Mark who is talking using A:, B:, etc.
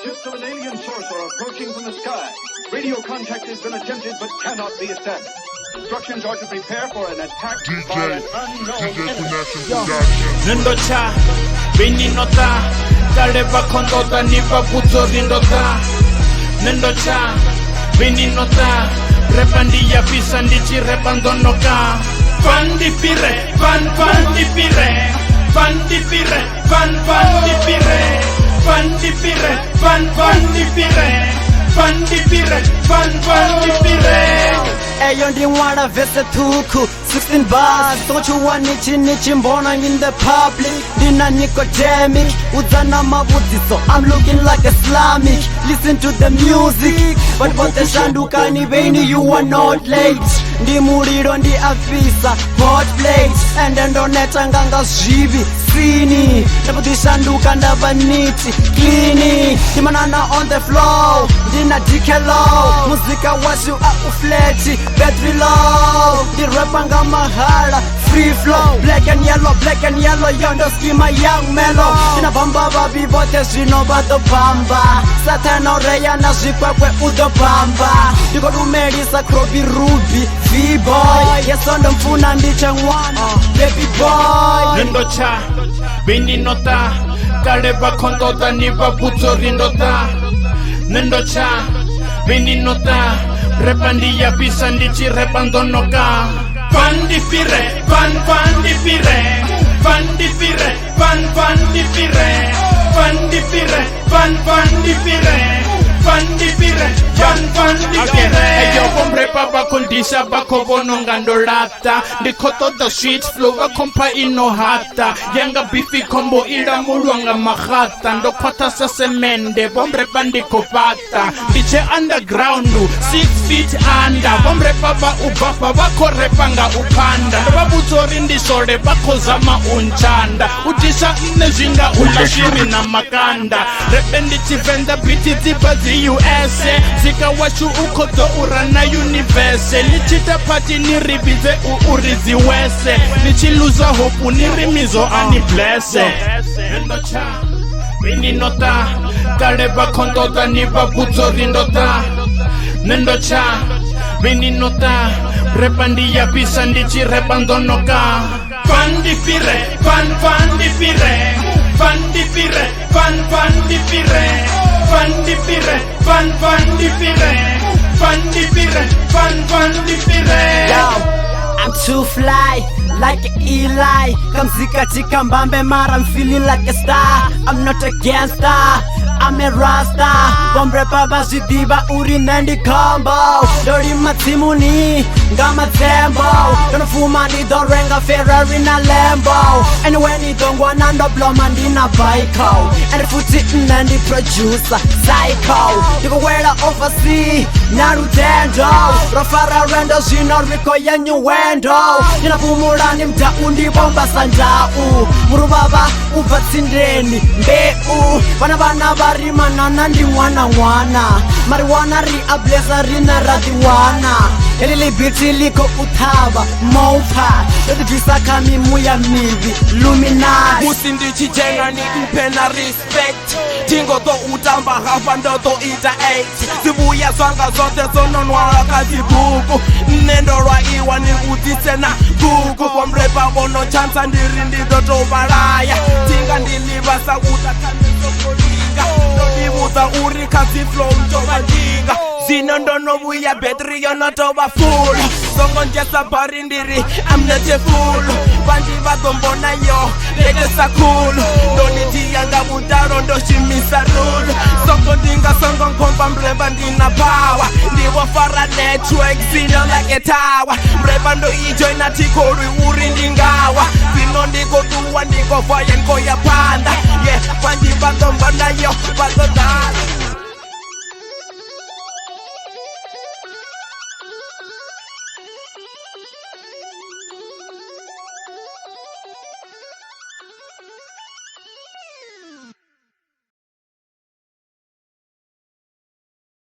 A: Ships of an alien source are approaching from the sky. Radio contact has been attempted but cannot be established. Instructions are to prepare for an attack by an unknown enemy.
B: Nendocha, Beninota, Kaleva Kondota, Nipa Puzo Rindota. Nendocha, Beninota, Repandia Pisandici Repandonoka. Fandi pire, fandi pire, fandi pire, fandi pire, fandi pire, fandi pire, fandi pire, fandi pire.
C: Ayo ndimwana vese thuku 16 bars, don't you want nichi mbona in the public. Dina Nicodemic, Uzana mabudziso, I'm looking like Islamic. Listen to the music, but what the shanduka ni veni, you are not late. Ndi muliro ndi afisa, hot plates. And then doneta nganga zhivi, sini. Ndabuti shanduka ndavaniti, cleani. Dimanana on the floor, dina dikelo. Muzika washu a ufleti, battery low. Di rapanga mahala, free flow. Black and yellow, yondo schema young mellow. Dina bamba babi bote zino bato bamba. Satana reya na zikwekwe udo bamba. Diko rumerisa krobi ruby, V-boy. Yes on the mfuna ndiche ngwana, baby boy.
B: Nendocha, Beninota, Kaleva Kondota, Nipa Puzo Rindota. Nendocha, Beninota, Repandia Pisandici Repandonoka. Fandi pire, fandi pire, fandi pire, fandi pire, fandi pire, fandi pire, fandi pire, fandi pire. Yo hombre papa kondisa bako bono ngandolata. Ndikoto the streets flow bakompa ino hata. Yanga bifi kombo ila mulwanga mahata. Ndokwata sa semende bombre bandiko pata. Biche underground 6 feet under. Bombre papa ubapa bako repanga upanda. Babuzori ndisore bako zama unchanda. Utisa mnezinga ulashiri na makanda. Rependi chivenda biti zibazi USA. Zika washu ukoto urana universe. Nichita pati niribize urizi wese. Nichiluza hopu nirimizo ani blesse. Nendocha, Beninota, Kaleva Kondota, Nipa Puzo Rindota. Nendocha, Beninota, Repandia Pisandici Repandonoka. Fandi pire, fandi pire, fandi pire, fandi pire, fandi pire, fandi pire, fandi pire, fandi pire.
C: Yo, I'm too fly, like Eli. Kamzika chika mbambe mara, I'm feeling like a star. I'm not a gangster, I'm a rasta. Bombre baba zidiba uri nendi combo. Dori matimuni, ngama tembo. Don't fool man, ni don't renga Ferrari na Lambo. And when ni don't go nando blow man di na Baiko. And the foot sitting and the producer, psycho. You go wear the oversea, Narutendo. Rafara rendo zino riko ya nyuendo. Nina pumura ni mta undi bomba sanjau. Murubaba uvatsindeni, mbeu. Bana barima nandi wana. Marijuana ri ableza rina radiwana. Elili biti liko utaba, mopa. Yodi visa kami muya mivi, Illuminati.
D: Musindi chijenga ni mpena respect. Tingo to utamba hapa ndo to ita 8. Zibuya zwanga zote zononwa wakati buku. Nendorwa iwa ni utise na buku. Kwa mrepa bono chansa ndirindi doto baraya. Tinga ndilibasa utakandezo kolinga. Nobibuta uri kasi flow mtoba jinga. Zino ndono buya betri yono toba full. Songo njesa barindiri I'm not a fool. Banji bagombona yo lete sakulu. Ndoni tiyanga butaro ndo shimisa rule. Songo dinga songo nkomba mreba ndina power. Ndiwa fara network zino like a tower. Mreba ndo ijoin na tikori uri ndingawa. Zino ndiko tuwa ndiko fire nko ya panda. Yeah, banji bagombona yo bagodala.